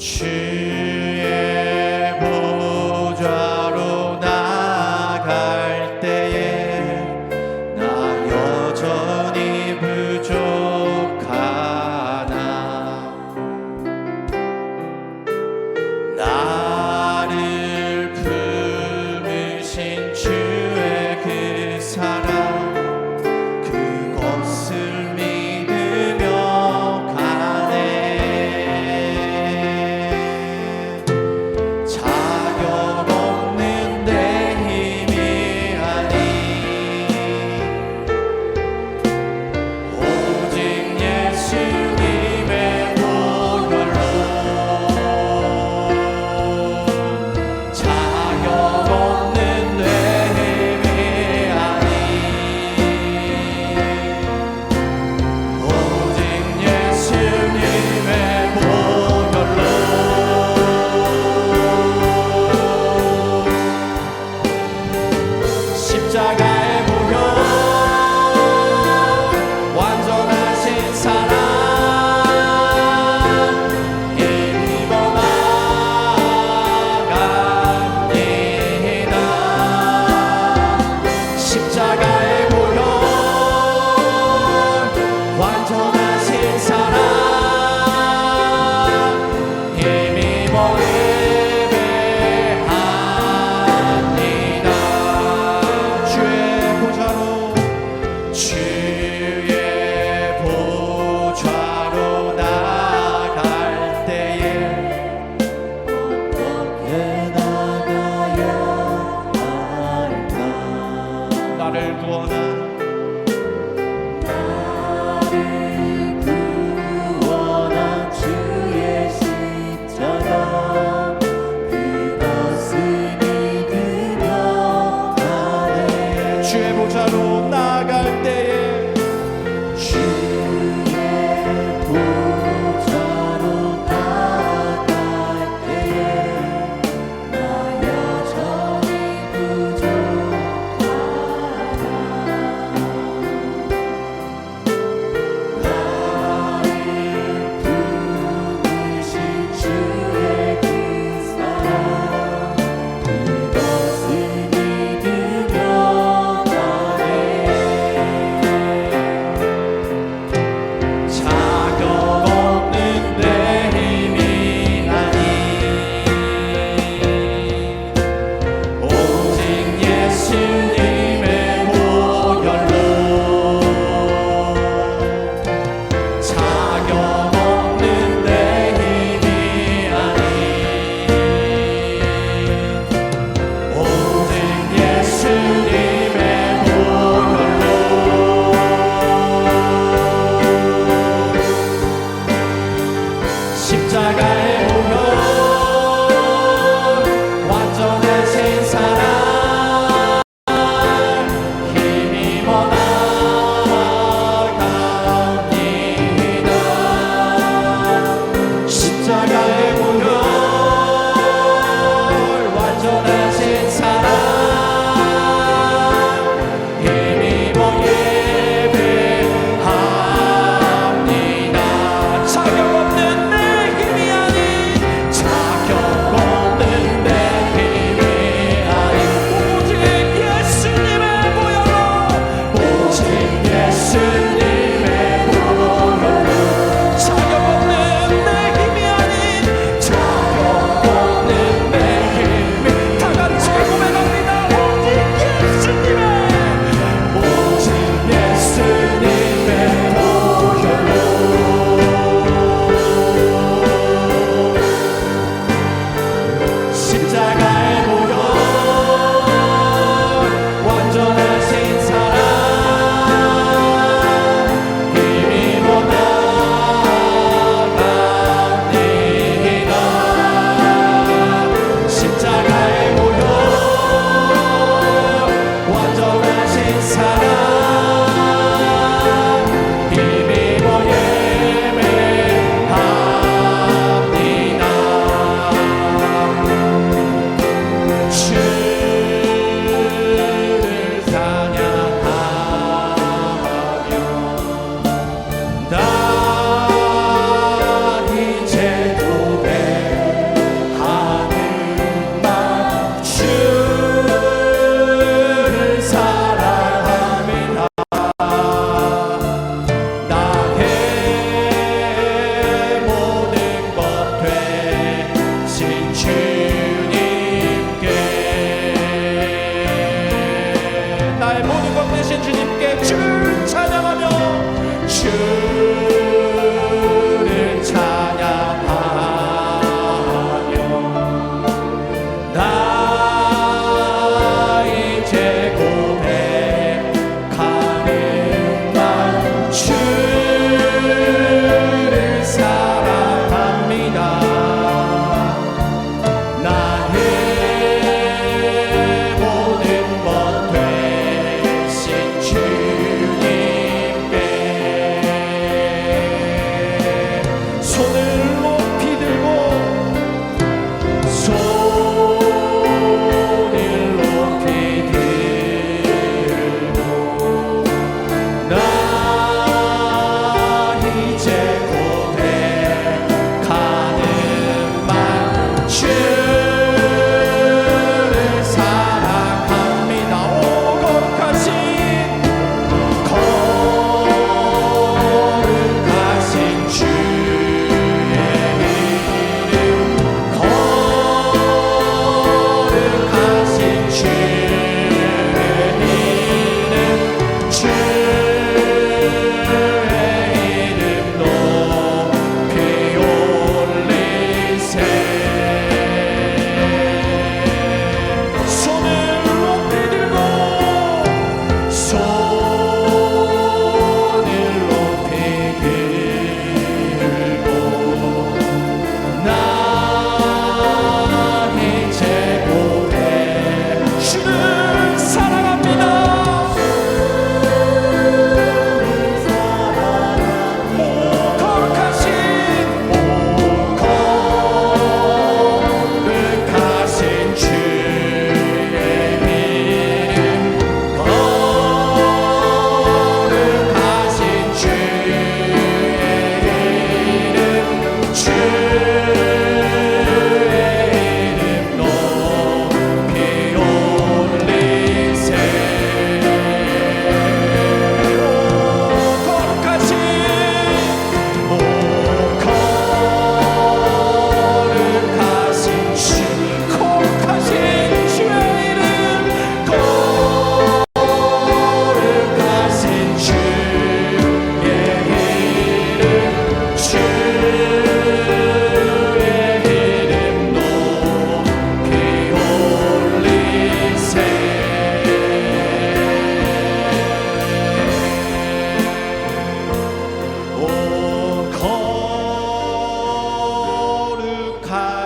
주의 보좌로 나갈 때에 나 여전히 부족하나. 나를 품으신 주의 그 사랑, 그것을 믿으며 가네.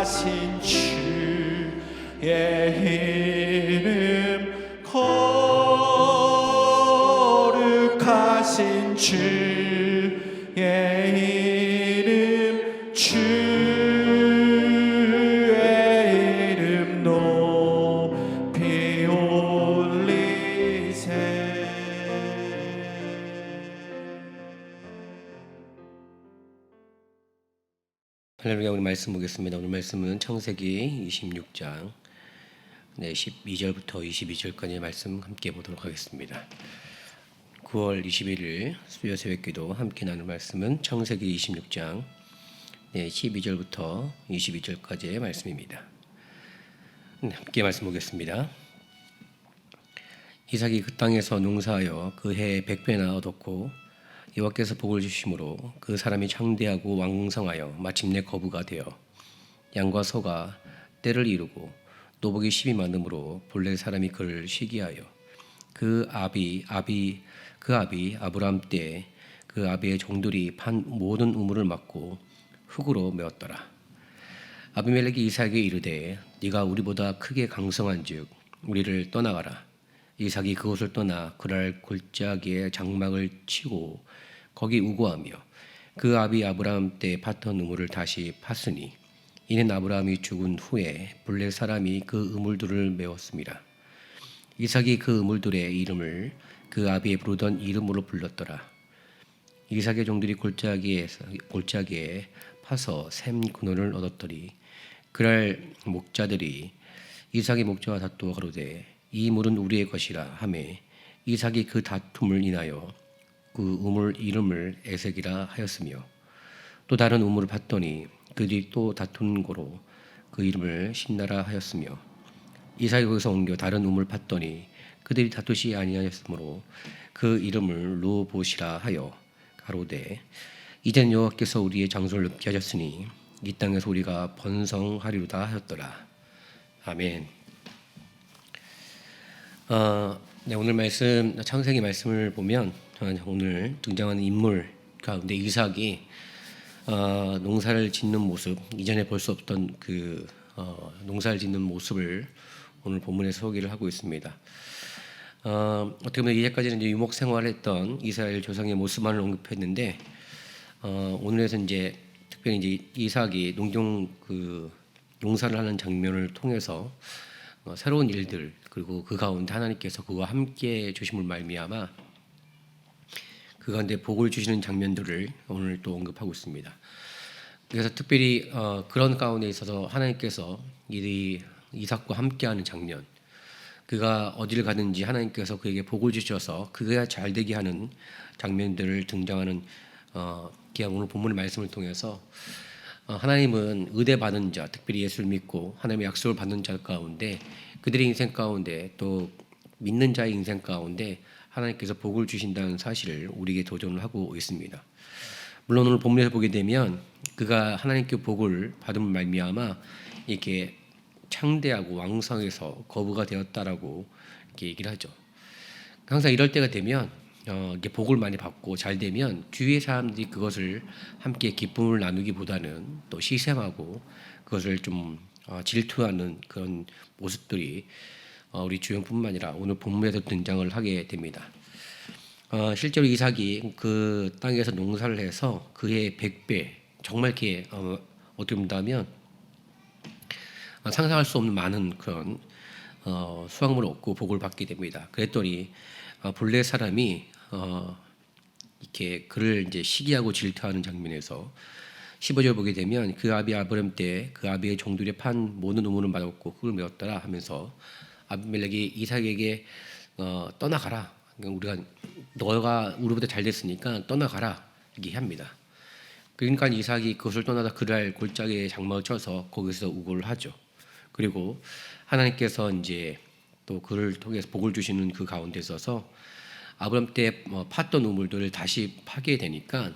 거룩하신 주의 이름 거룩하신 주의 이름 주의 이름 높이 올리세. 할렐루야. 오늘 말씀 보겠습니다. 오늘 말씀은 창세기 26장 12절부터 22절까지 말씀 함께 보도록 하겠습니다. 9월 21일 수요 새벽기도 함께 나눌 말씀은 창세기 26장 12절부터 22절까지의 말씀입니다. 함께 말씀 보겠습니다. 이삭이 그 땅에서 농사하여 그 해에 100배나 얻었고 여호와께서 복을 주심으로 그 사람이 창대하고 왕성하여 마침내 거부가 되어 양과 소가 떼를 이루고 노복이 심히 많음으로 본래 사람이 그를 시기하여 그 아비 아브라함 때 그 아비의 종들이 판 모든 우물을 막고 흙으로 메었더라. 아비멜렉이 이삭에게 이르되 네가 우리보다 크게 강성한즉 우리를 떠나가라. 이삭이 그곳을 떠나 그랄 골짜기에 장막을 치고 거기 우거하며 그 아비 아브라함 때 팠던 우물을 다시 팠으니 이는 아브라함이 죽은 후에 본래 사람이 그 우물들을 메웠습니다. 이삭이 그 우물들의 이름을 그 아비의 부르던 이름으로 불렀더라. 이삭의 종들이 골짜기에 파서 샘 근원을 얻었더니 그날 목자들이 이삭의 목자와 다투어 가로되 이 물은 우리의 것이라 하매 이삭이 그 다툼을 인하여 그 우물 이름을 에색이라 하였으며 또 다른 우물을 봤더니 그들이 또 다툰 고로 그 이름을 신나라 하였으며 이삭이 거기서 옮겨 다른 우물을 봤더니 그들이 다투시 아니하였으므로 그 이름을 르호봇이라 하여 가로되 이젠 여호와께서 우리의 장소를 넓게 하셨으니 이 땅에서 우리가 번성하리로다 하였더라. 아멘. 오늘 말씀 창세기 말씀을 보면 오늘 등장하는 인물 가운데 이삭이 농사를 짓는 모습, 이전에 볼 수 없던 그 농사를 짓는 모습을 오늘 본문에서 소개를 하고 있습니다. 어떻게 보면 이제까지는 이제 유목 생활했던 이스라엘 조상의 모습만을 언급했는데 오늘에서 이제 특별히 이제 이삭이 농사를 하는 장면을 통해서 새로운 일들 그리고 그 가운데 하나님께서 그와 함께 주심을 말미암아 그 가운데 복을 주시는 장면들을 오늘 또 언급하고 있습니다. 그래서 특별히 그런 가운데 있어서 하나님께서 이삭과 함께하는 장면, 그가 어디를 가든지 하나님께서 그에게 복을 주셔서 그가 잘되게 하는 장면들을 등장하는 오늘 본문의 말씀을 통해서 하나님은 의대받은 자, 특별히 예수를 믿고 하나님의 약속을 받는 자 가운데 그들의 인생 가운데 또 믿는 자의 인생 가운데 하나님께서 복을 주신다는 사실을 우리에게 도전을 하고 있습니다. 물론 오늘 본문에서 보게 되면 그가 하나님께 복을 받은 말미암아 이렇게 창대하고 왕성해서 거부가 되었다라고 이렇게 얘기를 하죠. 항상 이럴 때가 되면 이렇게 복을 많이 받고 잘 되면 주위의 사람들이 그것을 함께 기쁨을 나누기보다는 또 시샘하고 그것을 좀 질투하는 그런 모습들이 우리 주영뿐만 아니라 오늘 본문에서 등장을 하게 됩니다. 실제로 이삭이 그 땅에서 농사를 해서 그의 100배 정말 이렇게 어떻게 본다면 상상할 수 없는 많은 그런 수확물을 얻고 복을 받게 됩니다. 그랬더니 본래 사람이 이렇게 그를 이제 시기하고 질투하는 장면에서 15절 보게 되면 그 아비 아브람 때 그 아비의 종들이 판 모든 우물을 맞았고 그걸 메었더라 하면서 아비멜렉이 이삭에게 떠나가라. 너가 우리보다 잘 됐으니까 떠나가라 이렇게 합니다. 그러니까 이삭이 그것을 떠나다 그랄 골짜기에 장막을 쳐서 거기서 우고를 하죠. 그리고 하나님께서 이제 또 그를 통해서 복을 주시는 그 가운데 있어서 아브람 때 팠던 우물들을 다시 파게 되니까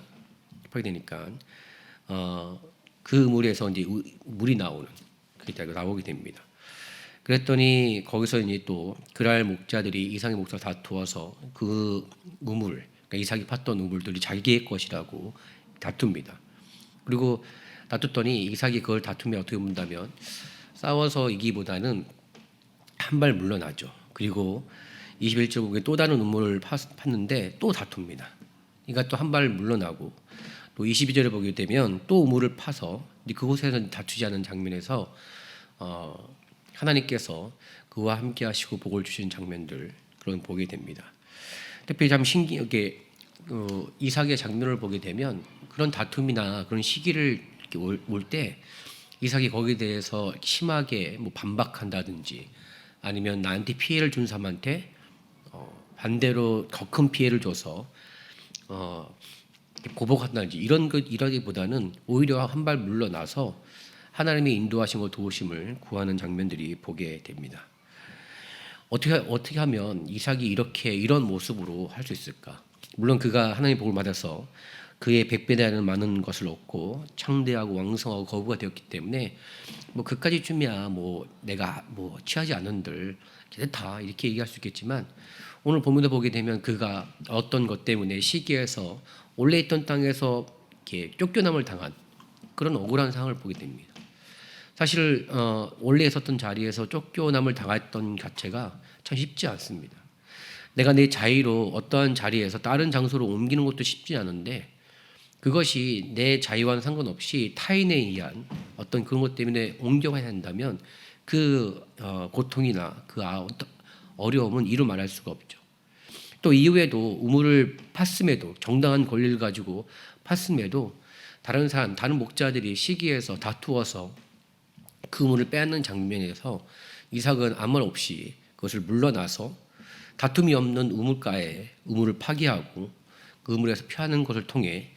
그 물에서 이제 물이 나오게 됩니다. 그랬더니 거기서 이제 또 그랄 목자들이 이삭의 목자와 다투어서 그 우물, 그러니까 이삭이 팠던 우물들이 자기의 것이라고 다툽니다. 그리고 다투더니 이삭이 그걸 다툼에 어떻게 본다면 싸워서 이기보다는 한 발 물러나죠. 그리고 21절 보기에 또 다른 우물을 팠는데 또 다툽니다. 그러니까 또 한 발 물러나고 또 22절에 보게 되면 또 우물을 파서 그곳에서 다투지 않은 장면에서 하나님께서 그와 함께 하시고 복을 주신 장면들 그런 보게 됩니다. 특별히 참 신기하게 이삭의 장면을 보게 되면 그런 다툼이나 그런 시기를 올 때 이삭이 거기에 대해서 심하게 뭐 반박한다든지 아니면 나한테 피해를 준 사람한테 반대로 더 큰 피해를 줘서 보복한다든지 이러기보다는 오히려 한 발 물러나서 하나님의 인도하심과 도우심을 구하는 장면들이 보게 됩니다. 어떻게 하면 이삭이 이런 모습으로 할 수 있을까? 물론 그가 하나님의 복을 받아서 그의 100배 되는 많은 것을 얻고 창대하고 왕성하고 거부가 되었기 때문에 뭐 그까지쯤이야 뭐 내가 뭐 취하지 않은들 다 이렇게 얘기할 수 있겠지만 오늘 본문을 보게 되면 그가 어떤 것 때문에 시기에서 원래 있던 땅에서 이렇게 쫓겨남을 당한 그런 억울한 상황을 보게 됩니다. 사실 원래 있었던 자리에서 쫓겨남을 당했던 자체가 참 쉽지 않습니다. 내가 내 자의로 어떠한 자리에서 다른 장소로 옮기는 것도 쉽지 않은데 그것이 내 자유와는 상관없이 타인에 의한 어떤 그런 것 때문에 옮겨가야 한다면 그 고통이나 그 어려움은 이루 말할 수가 없죠. 또 이후에도 우물을 팠음에도 정당한 권리를 가지고 팠음에도 다른 목자들이 시기에서 다투어서 그 우물을 빼앗는 장면에서 이삭은 아무 말 없이 그것을 물러나서 다툼이 없는 우물가에 우물을 파기하고 그 우물에서 피하는 것을 통해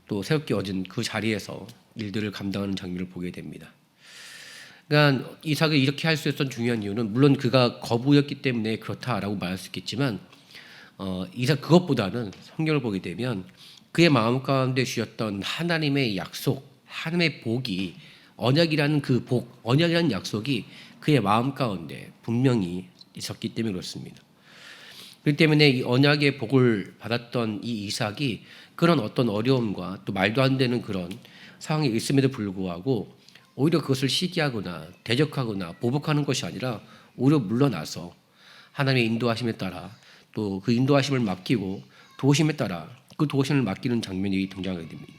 또 새롭게 얻은 그 자리에서 일들을 감당하는 장면을 보게 됩니다. 그러니까 이삭이 이렇게 할 수 있었던 중요한 이유는 물론 그가 거부였기 때문에 그렇다라고 말할 수 있겠지만 이삭 그것보다는 성경을 보게 되면 그의 마음 가운데 주셨던 하나님의 약속, 하나님의 복이 언약이라는 그 복, 언약이라는 약속이 그의 마음 가운데 분명히 있었기 때문에 그렇습니다. 그렇기 때문에 이 언약의 복을 받았던 이 이삭이 그런 어떤 어려움과 또 말도 안 되는 그런 상황이 있음에도 불구하고 오히려 그것을 시기하거나 대적하거나 보복하는 것이 아니라 오히려 물러나서 하나님의 인도하심에 따라 또 그 인도하심을 맡기고 도우심에 따라 그 도우심을 맡기는 장면이 등장하게 됩니다.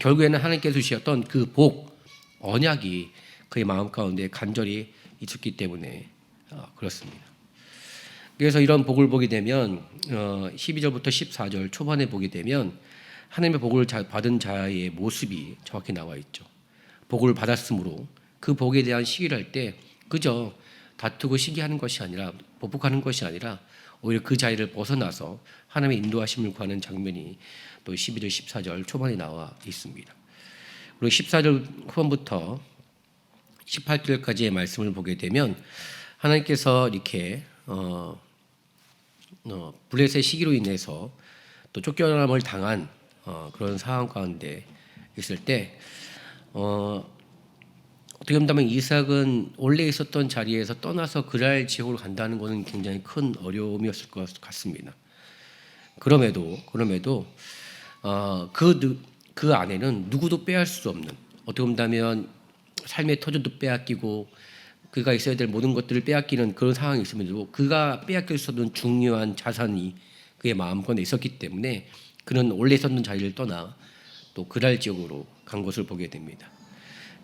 결국에는 하나님께서 주셨던 그 복, 언약이 그의 마음 가운데 간절히 있었기 때문에 그렇습니다. 그래서 이런 복을 보게 되면 12절부터 14절 초반에 보게 되면 하나님의 복을 받은 자의 모습이 정확히 나와 있죠. 복을 받았으므로 그 복에 대한 시기를 할 때 그저 다투고 시기하는 것이 아니라 보복하는 것이 아니라 오히려 그 자리를 벗어나서 하나님의 인도하심을 구하는 장면이 또 12절 14절 초반에 나와 있습니다. 그리고 14절 후반부터 18절까지의 말씀을 보게 되면 하나님께서 이렇게 블레셋의 시기로 인해서 또 쫓겨남을 당한 그런 상황 가운데 있을 때 어떻게 본다면 이삭은 원래 있었던 자리에서 떠나서 그랄 지역으로 간다는 것은 굉장히 큰 어려움이었을 것 같습니다. 그럼에도 그 안에는 누구도 빼앗을 수 없는 어떻게 본다면 삶의 터전도 빼앗기고 그가 있어야 될 모든 것들을 빼앗기는 그런 상황이 있음에도 그가 빼앗길 수 없는 중요한 자산이 그의 마음권에 있었기 때문에 그는 원래 있었던 자리를 떠나 또 그랄 지역으로 간 것을 보게 됩니다.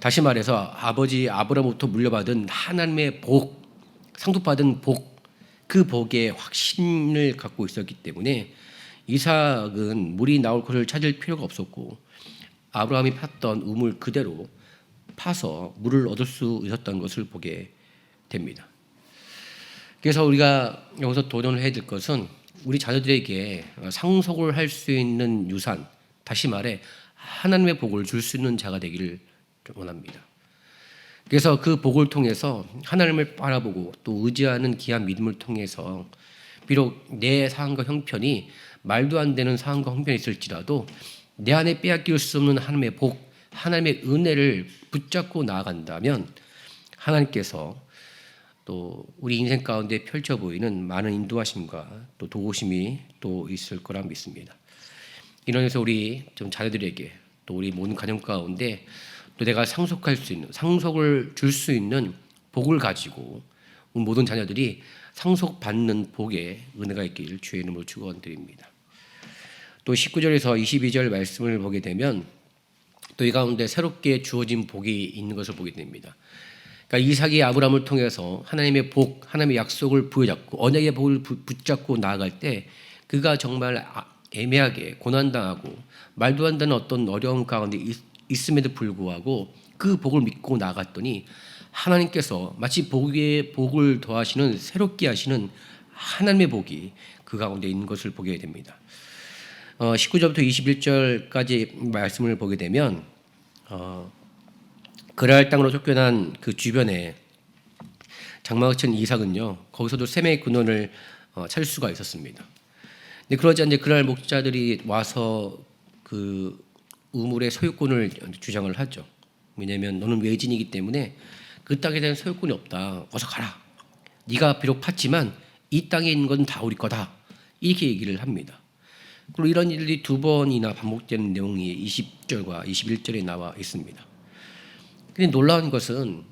다시 말해서 아버지 아브라함부터 물려받은 하나님의 복, 상속받은 복, 그 복에 확신을 갖고 있었기 때문에 이삭은 물이 나올 것을 찾을 필요가 없었고 아브라함이 팠던 우물 그대로 파서 물을 얻을 수 있었던 것을 보게 됩니다. 그래서 우리가 여기서 도전을 해야 될 것은 우리 자녀들에게 상속을 할 수 있는 유산, 다시 말해 하나님의 복을 줄 수 있는 자가 되기를 원합니다. 그래서 그 복을 통해서 하나님을 바라보고 또 의지하는 귀한 믿음을 통해서 비록 내 상황과 형편이 말도 안 되는 상황과 형편이 있을지라도 내 안에 빼앗길 수 없는 하나님의 복, 하나님의 은혜를 붙잡고 나아간다면 하나님께서 또 우리 인생 가운데 펼쳐 보이는 많은 인도하심과 또 도우심이 또 있을 거라 믿습니다. 이런 해서 우리 좀 자녀들에게 또 우리 모든 가정 가운데 또 내가 상속할 수 있는, 상속을 줄 수 있는 복을 가지고 우리 모든 자녀들이 상속받는 복의 은혜가 있길 주의 이름으로 축원드립니다. 또 19절에서 22절 말씀을 보게 되면 또 이 가운데 새롭게 주어진 복이 있는 것을 보게 됩니다. 그러니까 이삭이 아브라함을 통해서 하나님의 복, 하나님의 약속을 부여잡고 언약의 복을 붙잡고 나아갈 때 그가 정말 애매하게 고난당하고 말도 안 되는 어떤 어려움 가운데 있음에도 불구하고 그 복을 믿고 나아갔더니 하나님께서 마치 복을 더하시는 새롭게 하시는 하나님의 복이 그 가운데 있는 것을 보게 됩니다. 19절부터 21절까지 말씀을 보게 되면 그랄 땅으로 쫓겨난 그 주변에 장막을 친 이삭은요 거기서도 셈의 근원을 찾을 수가 있었습니다. 근데 그러자 이제 그랄 목자들이 와서 그 우물의 소유권을 주장을 하죠. 왜냐하면 너는 외진이기 때문에 그 땅에 대한 소유권이 없다. 어서 가라. 네가 비록 팠지만 이 땅에 있는 건 다 우리 거다. 이렇게 얘기를 합니다. 그리고 이런 일이 두 번이나 반복되는 내용이 20절과 21절에 나와 있습니다. 근데 놀라운 것은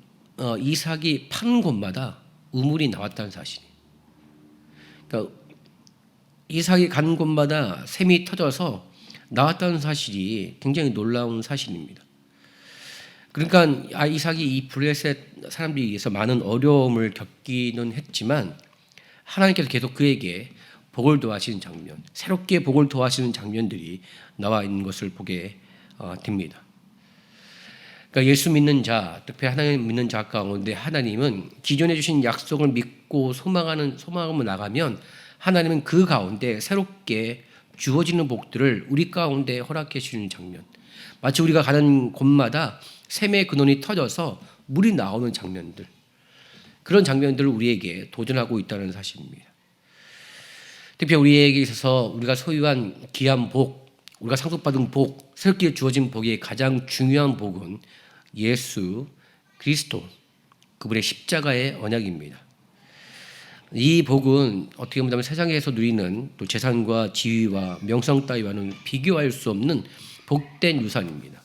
이삭이 판 곳마다 우물이 나왔다는 사실이에요. 그러니까 이삭이 간 곳마다 샘이 터져서 나왔다는 사실이 굉장히 놀라운 사실입니다. 그러니까 이삭이 이 블레셋 사람들에 의해서 많은 어려움을 겪기는 했지만 하나님께서 계속 그에게 복을 더하시는 장면, 새롭게 복을 더하시는 장면들이 나와 있는 것을 보게 됩니다. 그러니까 예수 믿는 자, 특별히 하나님 믿는 자 가운데 하나님은 기존에 주신 약속을 믿고 소망하며 나가면 하나님은 그 가운데 새롭게 주어지는 복들을 우리 가운데 허락해 주시는 장면, 마치 우리가 가는 곳마다 샘의 근원이 터져서 물이 나오는 장면들, 그런 장면들을 우리에게 도전하고 있다는 사실입니다. 특히 우리에게 있어서 우리가 소유한 귀한 복, 우리가 상속받은 복, 새롭게 주어진 복의 가장 중요한 복은 예수 그리스도, 그분의 십자가의 언약입니다. 이 복은 어떻게 보면 세상에서 누리는 또 재산과 지위와 명성 따위와는 비교할 수 없는 복된 유산입니다.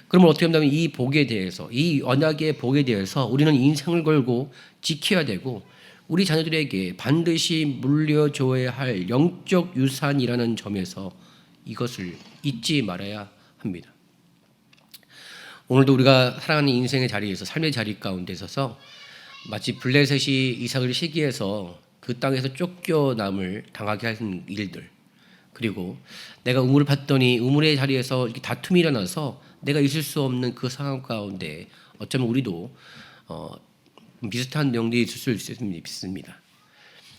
그러면 어떻게 보면 이 복에 대해서, 이 언약의 복에 대해서 우리는 인생을 걸고 지켜야 되고 우리 자녀들에게 반드시 물려줘야 할 영적 유산이라는 점에서 이것을 잊지 말아야 합니다. 오늘도 우리가 살아가는 인생의 자리에서, 삶의 자리 가운데 있어서 마치 블레셋이 이삭을 시기해서 그 땅에서 쫓겨남을 당하게 하는 일들, 그리고 내가 우물을 팠더니 우물의 자리에서 이렇게 다툼이 일어나서 내가 있을 수 없는 그 상황 가운데 어쩌면 우리도 비슷한 내용들이 있을 수 있습니다.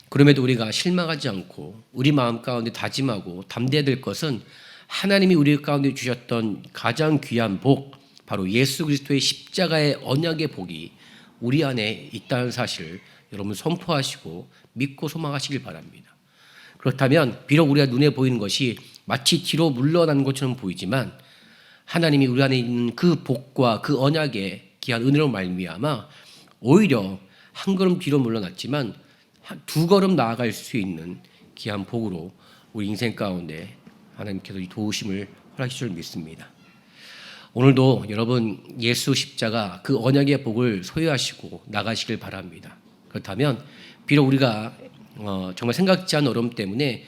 그럼에도 우리가 실망하지 않고 우리 마음 가운데 다짐하고 담대해야 될 것은 하나님이 우리 가운데 주셨던 가장 귀한 복, 바로 예수 그리스도의 십자가의 언약의 복이 우리 안에 있다는 사실을 여러분 선포하시고 믿고 소망하시길 바랍니다. 그렇다면 비록 우리가 눈에 보이는 것이 마치 뒤로 물러나는 것처럼 보이지만 하나님이 우리 안에 있는 그 복과 그 언약의 귀한 은혜로 말미암아 오히려 한 걸음 뒤로 물러났지만 두 걸음 나아갈 수 있는 귀한 복으로 우리 인생 가운데 하나님께서 이 도우심을 허락해 줄 믿습니다. 오늘도 여러분 예수 십자가 그 언약의 복을 소유하시고 나가시길 바랍니다. 그렇다면 비록 우리가 정말 생각지 않은 어려움 때문에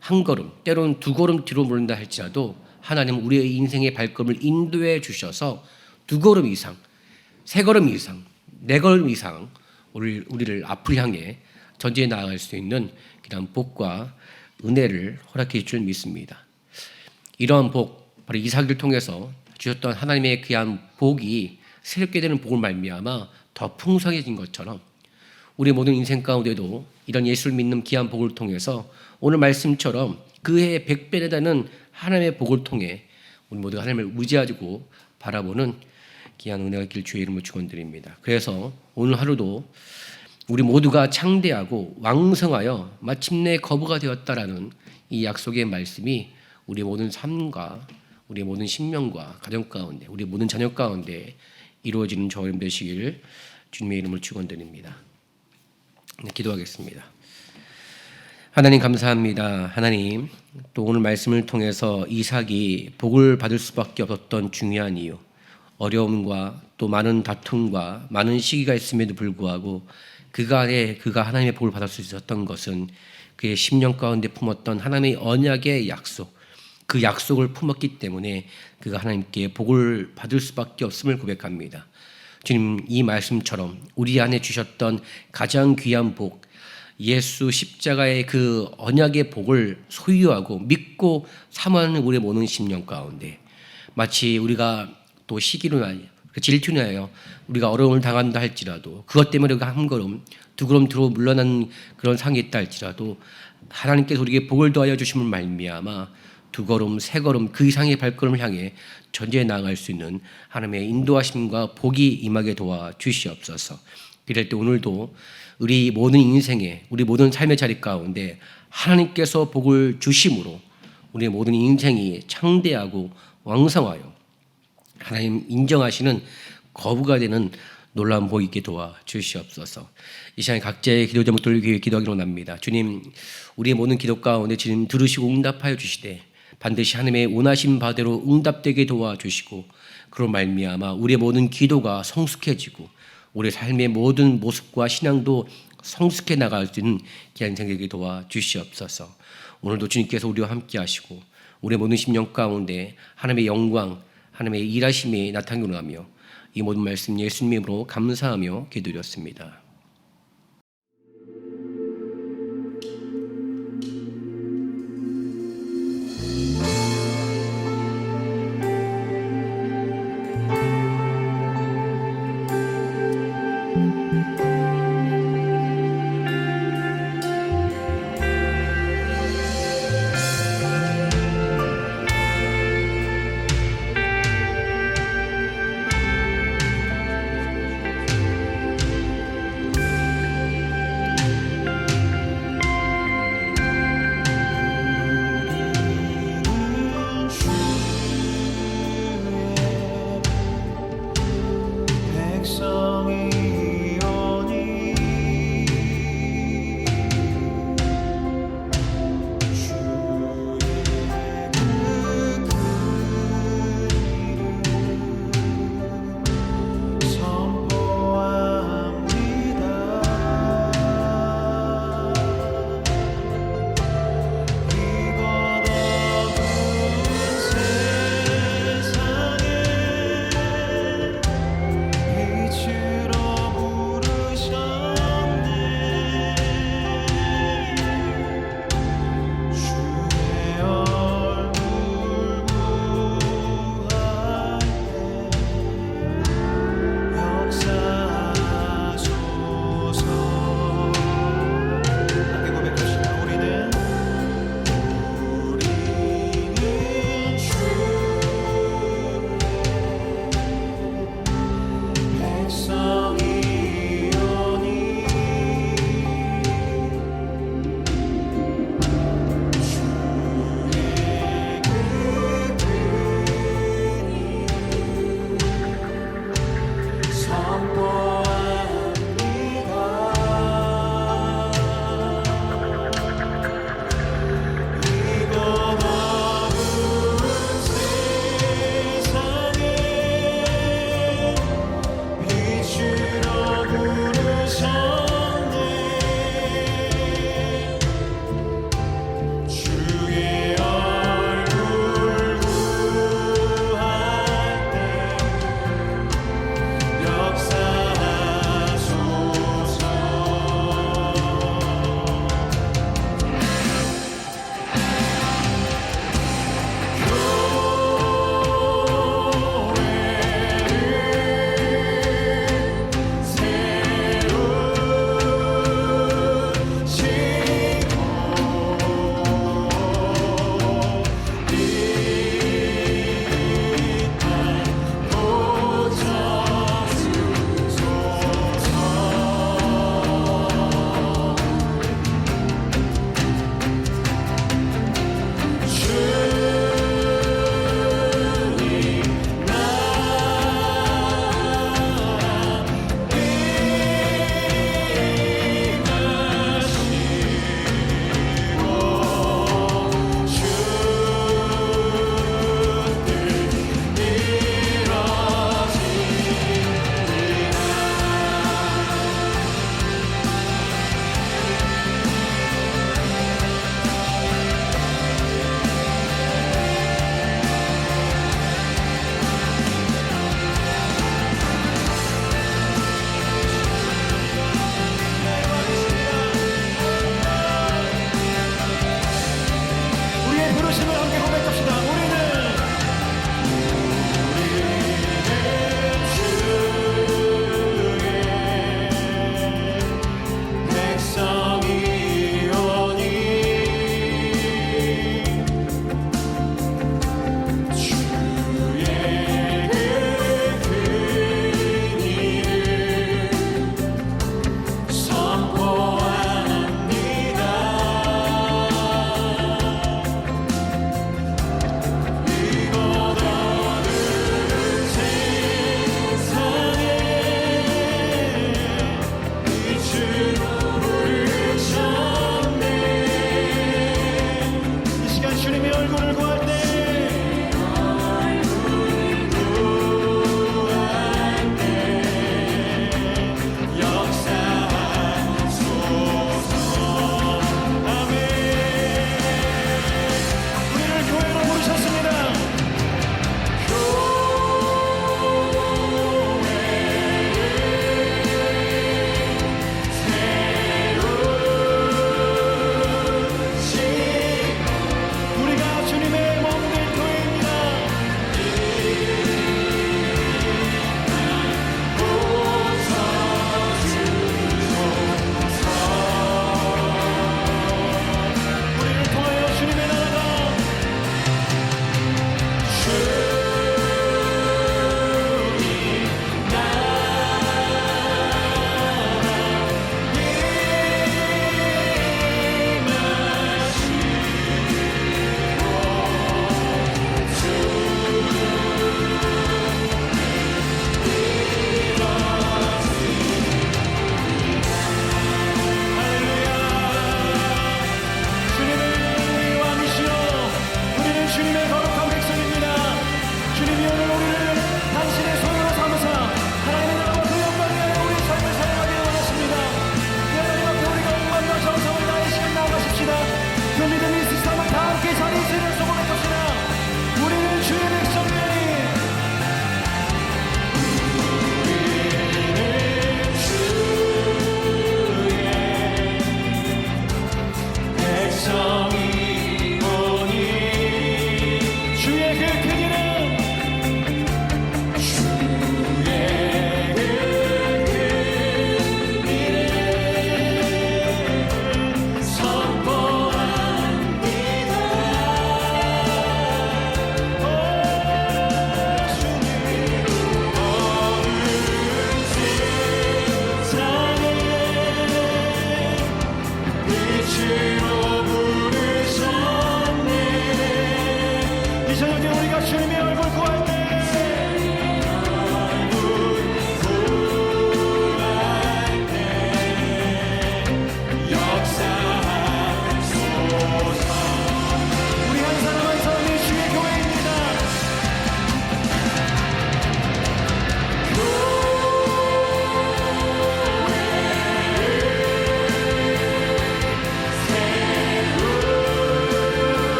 한 걸음, 때로는 두 걸음 뒤로 물른다 할지라도 하나님은 우리의 인생의 발걸음을 인도해 주셔서 두 걸음 이상, 세 걸음 이상, 네 걸음 이상 우리를 앞을 향해 전진해 나아갈 수 있는 그런 복과 은혜를 허락해 줄 믿습니다. 이러한 복, 바로 이삭을 통해서 주셨던 하나님의 귀한 복이 새롭게 되는 복을 말미암아 더 풍성해진 것처럼 우리 모든 인생 가운데도 이런 예수를 믿는 귀한 복을 통해서 오늘 말씀처럼 그해 100배에 달하는 하나님의 복을 통해 우리 모두가 하나님을 의지하고 바라보는 귀한 은혜가 있길 주의 이름으로 축원드립니다. 그래서 오늘 하루도 우리 모두가 창대하고 왕성하여 마침내 거부가 되었다라는 이 약속의 말씀이 우리 모든 삶과 우리 모든 신명과 가정 가운데 우리 모든 자녀 가운데 이루어지는 저희 되시길 주님의 이름을 축원드립니다. 기도하겠습니다. 하나님 감사합니다. 하나님, 또 오늘 말씀을 통해서 이삭이 복을 받을 수밖에 없었던 중요한 이유, 어려움과 또 많은 다툼과 많은 시기가 있음에도 불구하고 그가 하나님의 복을 받을 수 있었던 것은 그의 10년 가운데 품었던 하나님의 언약의 약속, 그 약속을 품었기 때문에 그가 하나님께 복을 받을 수밖에 없음을 고백합니다. 주님, 이 말씀처럼 우리 안에 주셨던 가장 귀한 복, 예수 십자가의 그 언약의 복을 소유하고 믿고 사모하는 우리의 모든 10년 가운데 마치 우리가 또 시기로 인하여 질투로 인하여 우리가 어려움을 당한다 할지라도 그것 때문에 우리가 한 걸음 두 걸음 뒤로 물러난 그런 상이 있다 할지라도 하나님께서 우리에게 복을 더하여 주심을 말미암아 두 걸음 세 걸음 그 이상의 발걸음을 향해 전제에 나아갈 수 있는 하나님의 인도하심과 복이 임하게 도와 주시옵소서. 이럴 때 오늘도 우리 모든 인생에 우리 모든 삶의 자리 가운데 하나님께서 복을 주심으로 우리의 모든 인생이 창대하고 왕성하여 하나님 인정하시는 거부가 되는 놀라운 복이 있게 도와 주시옵소서. 이 시간에 각자의 기도 제목들을 위해 기도하기로 합니다. 주님, 우리의 모든 기도 가운데 주님 들으시고 응답하여 주시되 반드시 하나님의 원하신 바대로 응답되게 도와주시고 그로 말미암아 우리의 모든 기도가 성숙해지고 우리의 삶의 모든 모습과 신앙도 성숙해 나갈 수 있는 귀한 생각이 도와주시옵소서. 오늘도 주님께서 우리와 함께 하시고 우리의 모든 심령 가운데 하나님의 영광, 하나님의 일하심이 나타나기로 하며 이 모든 말씀 예수님 이름으로 감사하며 기도드렸습니다.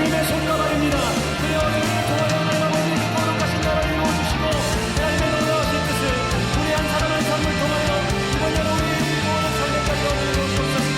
주님의 손과 발입니다. 그의 어둠을 통하여 하나님 아버지 거룩하신 나라를 이루어주시고 하나님의 놀라우신 뜻을 우리 한 사람 한 사람을 통하여 이번 여름 우리의 모든 삶에까지 얻어 주옵소서.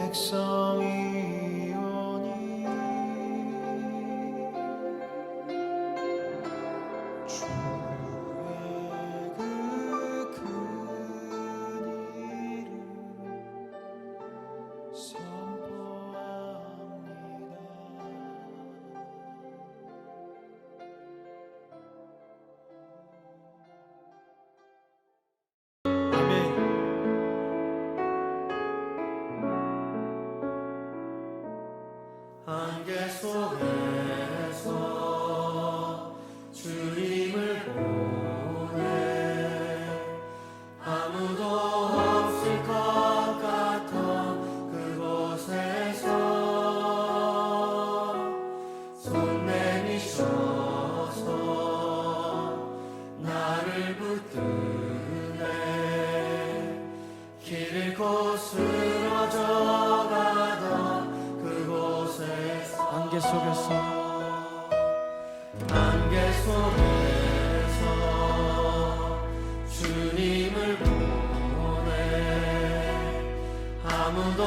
백성이 오니 주의 그 큰 이름 선포합니다. 아멘. 안개 속에서 주님을 보내 아무도 없을 것 같던 그곳에서 손 내미셔서 나를 붙드네 길 잃고 쓰러져 가던 안개 속에서 주님을 보내 아무도